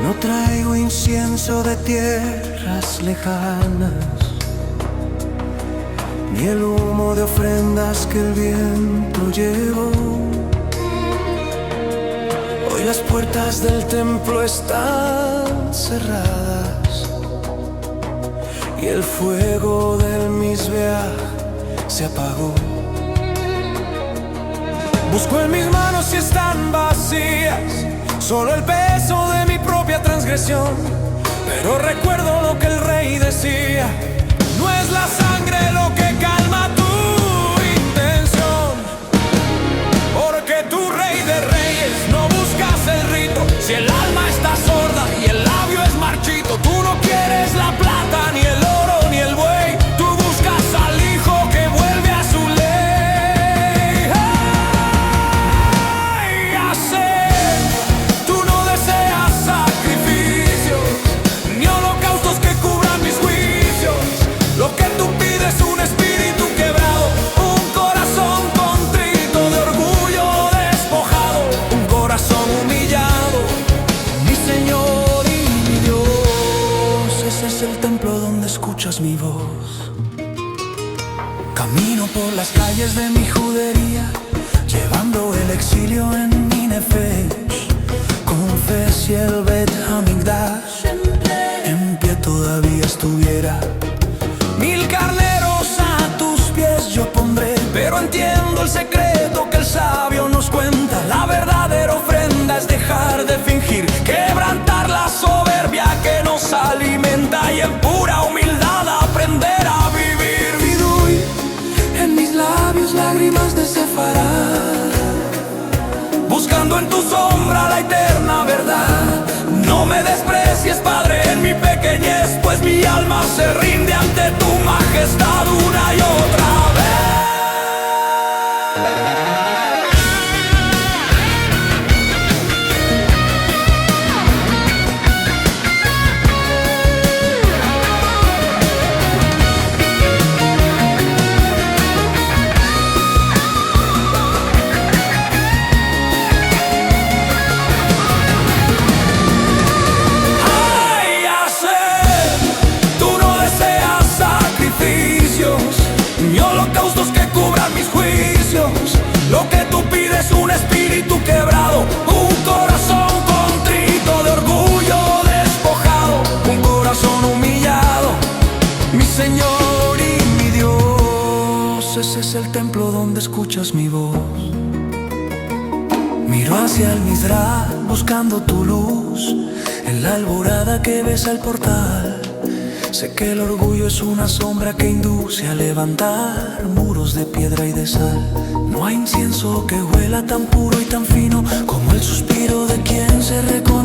No traigo incienso de tierras lejanas, ni el humo de ofrendas que el viento llevó. Hoy las puertas del templo están cerradas y el fuego del misbeach se apagó. Busco en mis manos si están vacías, solo el peso de mi propia transgresión. Pero recuerdo lo que el rey decía: no es la sangre lo que calma tu intención, porque tu rey de reyes no buscas el rito. Si el alma está sorda y el labio es marchito, tú no quieres la plata, ni el oro, ni el buey. Tú buscas al hijo que vuelve a su ley. ¡Ay! Hacer, tú no deseas sacrificios, ni holocaustos que cubran mis juicios. Lo que tú pides es un espíritu quebrado, un corazón contrito, de orgullo despojado, un corazón humillado. Mi Señor y mi Dios, ese es el templo donde escuchas mi voz. Camino por las calles de mi judería, llevando el exilio en mi nefesh. Con si el Bet Hamikdash en pie todavía estuviera, 1000 carneros a tus pies yo pondré. Pero entiendo el secreto que el sabio nos cuenta: la verdadera ofrenda es dejar de fingir, quebrantar la soberbia que nos alimenta y en pura humildad aprender a vivir. Vidui, en mis labios lágrimas de Sefarad, buscando en tu sombra la eterna verdad. No me desprecies, Padre, en mi pequeñez, pues mi alma se rinde ante tu majestad una y otra vez. Lo que tú pides es un espíritu quebrado, un corazón contrito, de orgullo despojado, un corazón humillado. Mi Señor y mi Dios, ese es el templo donde escuchas mi voz. Miro hacia el Mizrach buscando tu luz, en la alborada que besa el portal. Sé que el orgullo es una sombra que induce a levantar muros de piedra y de sal. No hay incienso que huela tan puro y tan fino como el suspiro de quien se reconoce